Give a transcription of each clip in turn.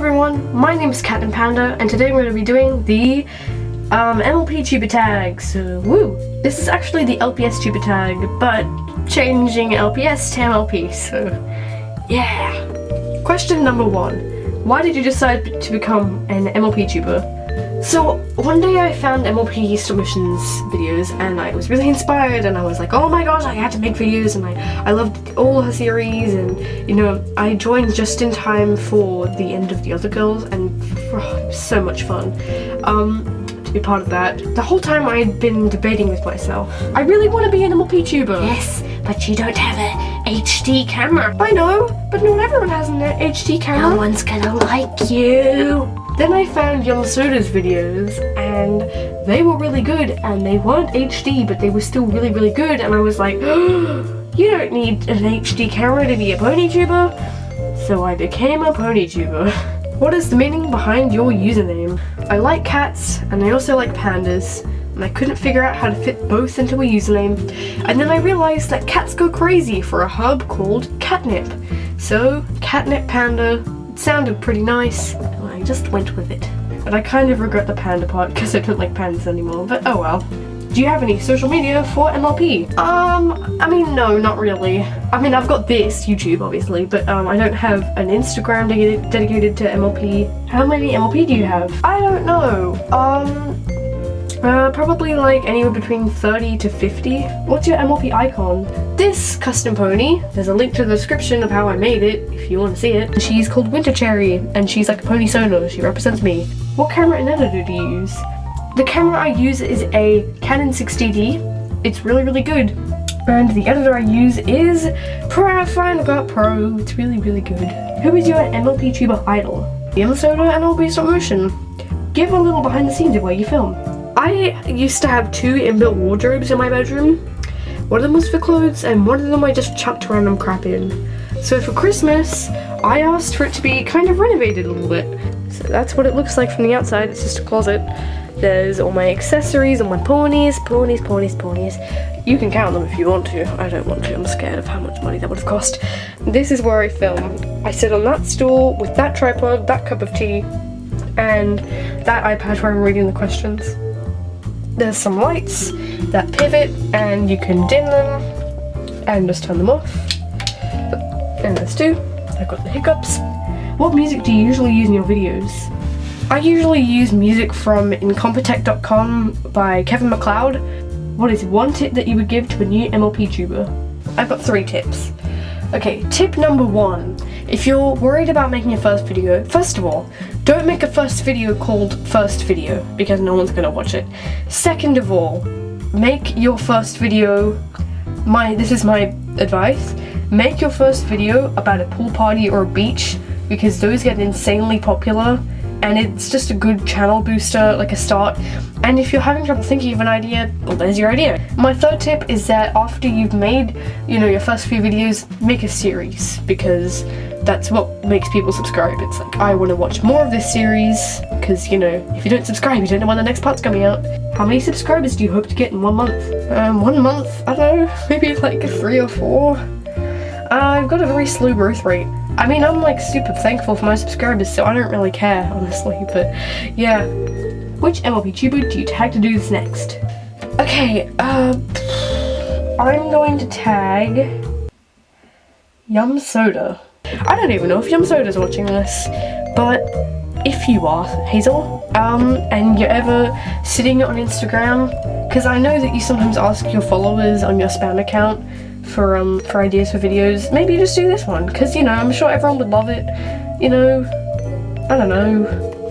everyone, my name is Cat and Panda, and today we're going to be doing the MLP-Tuber Tag. So, woo! This is actually the LPS Tuber Tag, but changing LPS to MLP, so yeah. Question number 1. Why did you decide to become an MLP tuber? So, one day I found MLP submissions videos and I was really inspired and I was like, oh my gosh, I had to make videos, and I loved all her series, and you know, I joined just in time for the end of the other girls, and it was so much fun to be part of that. The whole time I'd been debating with myself, I really want to be an MLP tuber. Yes, but you don't have a HD camera. I know, but not everyone has an HD camera. No one's gonna like you. Then I found Soda's videos and they were really good, and they weren't HD, but they were still really, really good, and I was like, oh, you don't need an HD camera to be a pony tuber. So I became a pony tuber. What is the meaning behind your username? I like cats and I also like pandas, and I couldn't figure out how to fit both into a username, and then I realized that cats go crazy for a herb called catnip. So Catnip Panda sounded pretty nice, and I just went with it. But I kind of regret the panda part because I don't like pandas anymore, but oh well. Do you have any social media for MLP? I mean, no, not really. I mean, I've got this, YouTube obviously, but I don't have an Instagram dedicated to MLP. How many MLP do you have? I don't know. Probably like anywhere between 30 to 50. What's your MLP icon? This custom pony, there's a link to the description of how I made it if you want to see it. She's called Winter Cherry and she's like a pony solo. She represents me. What camera and editor do you use? The camera I use is a Canon 60D. It's really, really good. And the editor I use is Final Cut Pro. It's really, really good. Who is your MLP tuber idol? Soda and MLP Stop Motion. Give a little behind the scenes of where you film. I used to have 2 inbuilt wardrobes in my bedroom. One of them was for clothes and one of them I just chucked random crap in. So for Christmas, I asked for it to be kind of renovated a little bit. So that's what it looks like from the outside. It's just a closet. There's all my accessories and my ponies. You can count them if you want to. I don't want to. I'm scared of how much money that would have cost. This is where I film. I sit on that stool with that tripod, that cup of tea, and that iPad where I'm reading the questions. There's some lights that pivot and you can dim them and just turn them off. And there's 2. I've got the hiccups. What music do you usually use in your videos? I usually use music from Incompetech.com by Kevin MacLeod. What is one tip that you would give to a new MLP tuber? I've got 3 tips. Okay, tip number 1. If you're worried about making your first video, first of all, don't make a first video called first video because no one's gonna watch it. Second of all, make your first video, this is my advice, make your first video about a pool party or a beach, because those get insanely popular and it's just a good channel booster, like a start. And if you're having trouble thinking of an idea, well, there's your idea. My third tip is that after you've made, your first few videos, make a series, because that's what makes people subscribe. It's like, I want to watch more of this series, because, if you don't subscribe, you don't know when the next part's coming out. How many subscribers do you hope to get in 1 month? 1 month? I don't know, maybe like 3 or 4. I've got a very slow growth rate. I mean, I'm like super thankful for my subscribers, so I don't really care, honestly, but yeah. Which MLP tuber do you tag to do this next? Okay, I'm going to tag Soda. I don't even know if Soda's watching this, but if you are, Hazel, and you're ever sitting on Instagram, because I know that you sometimes ask your followers on your spam account for ideas for videos, maybe just do this one, because I'm sure everyone would love it. I don't know.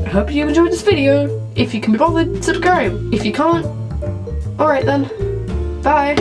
I hope you enjoyed this video. If you can be bothered, subscribe. If you can't, alright then. Bye.